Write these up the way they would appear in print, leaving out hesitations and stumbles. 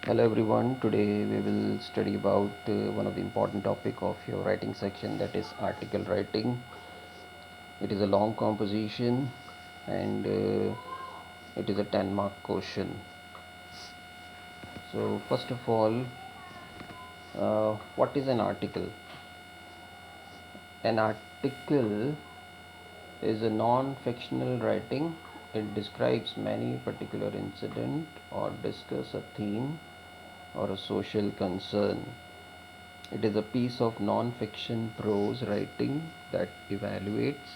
Hello everyone. Today we will study about one of the important topic of your writing section, that is article writing. It is a long composition and it is a 10-mark question. So first of all, what is an article? An article is a non-fictional writing. It describes many particular incident or discuss a theme or a social concern. It is a piece of non-fiction prose writing that evaluates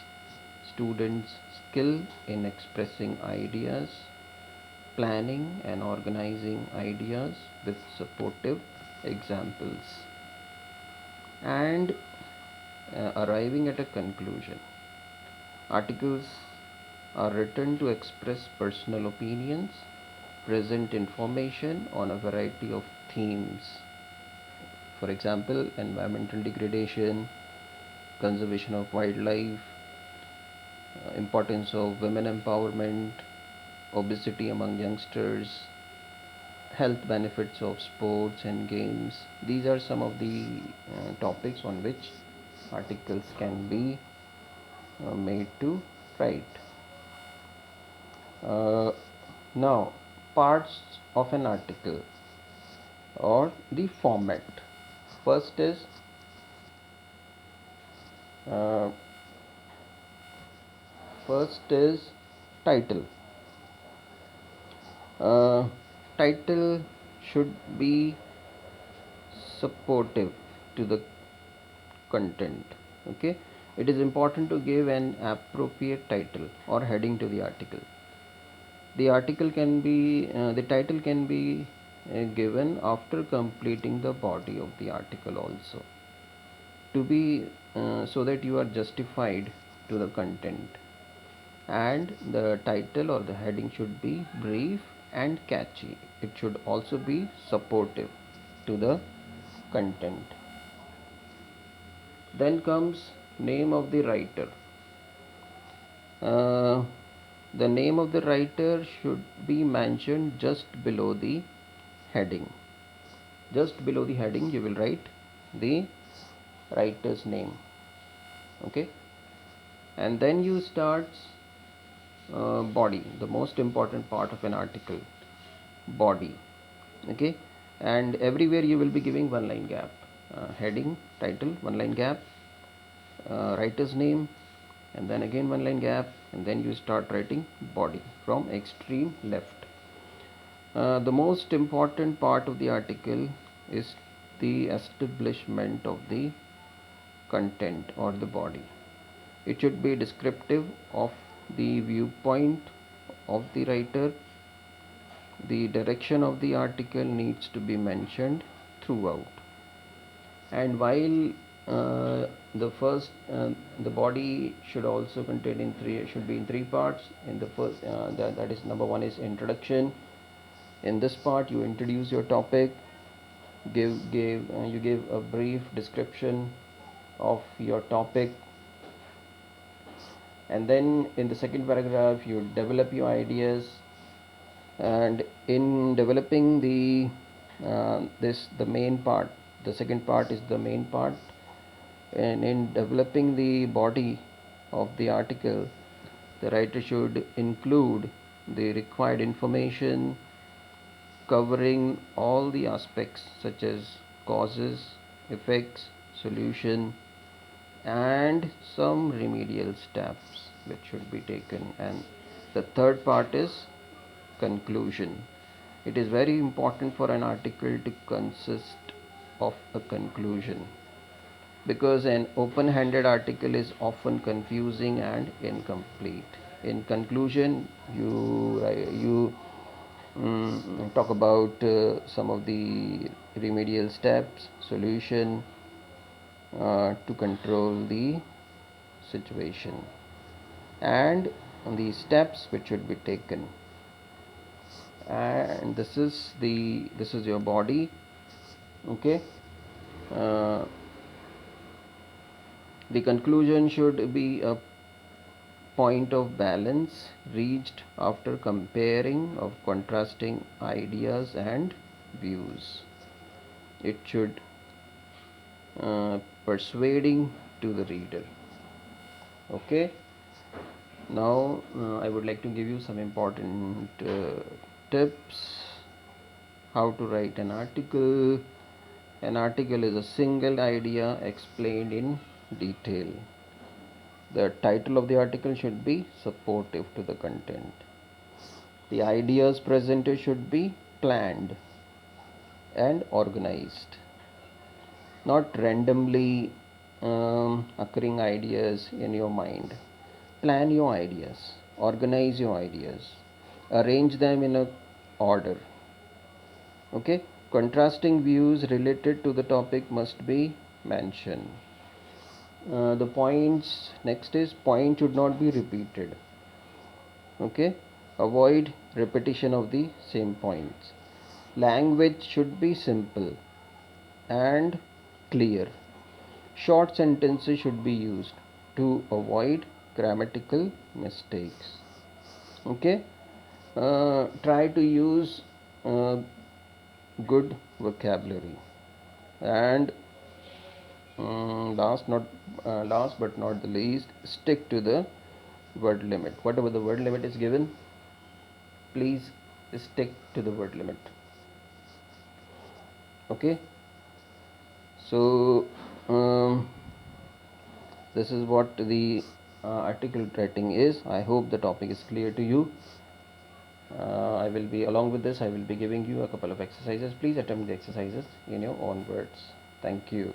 students' skill in expressing ideas, planning and organizing ideas with supportive examples, and arriving at a conclusion. Articles are written to express personal opinions, present information on a variety of themes. For example, environmental degradation, conservation of wildlife, importance of women empowerment, obesity among youngsters, health benefits of sports and games. These are some of the topics on which articles can be made to write. Uh, Now, parts of an article or the format. First is uh, title. Uh, Title should be supportive to the content. Okay, it is important to give an appropriate title or heading to the article. The title can be given after completing the body of the article also, to be so that you are justified to the content. And the title or the heading should be brief and catchy. It should also be supportive to the content. Then comes name of the writer. Uh, the name of the writer should be mentioned just below the heading. Just below the heading, you will write the writer's name. Okay, and then you start body, the most important part of an article, body. Okay, and everywhere you will be giving one line gap. Heading, title, one line gap, writer's name, and then again one line gap, and then you start writing body from extreme left. The most important part of the article is the establishment of the content or the body. It should be descriptive of the viewpoint of the writer. The direction of the article needs to be mentioned throughout. And while the first the body should also contain in three, should be in three parts. In the first that is, number one is introduction. In this part you introduce your topic, you give a brief description of your topic, and then in the second paragraph you develop your ideas. And in developing the main part, the second part is the main part, and in developing the body of the article, the writer should include the required information covering all the aspects such as causes, effects, solution, and some remedial steps which should be taken. And the third part is conclusion. It is very important for an article to consist of a conclusion, because an open handed article is often confusing and incomplete. In conclusion, you talk about some of the remedial steps, solution to control the situation, and the steps which should be taken. And this is your body. Okay, uh, the conclusion should be a point of balance reached after comparing of contrasting ideas and views. It should persuading to the reader. Okay. Now I would like to give you some important tips how to write an article. An article is a single idea explained in detail. The title of the article should be supportive to the content. The ideas presented should be planned and organized, not randomly occurring ideas in your mind. Plan your ideas, organize your ideas, arrange them in a order. Okay, contrasting views related to the topic must be mentioned. The points next is point should not be repeated. Okay, avoid repetition of the same points. Language should be simple and clear. Short sentences should be used to avoid grammatical mistakes. Okay, try to use good vocabulary, and last but not the least, stick to the word limit. Whatever the word limit is given, please stick to the word limit. Okay, so this is what the article writing is. I hope the topic is clear to you. I will be along with this, I will be giving you a couple of exercises. Please attempt the exercises in your own words. Thank you.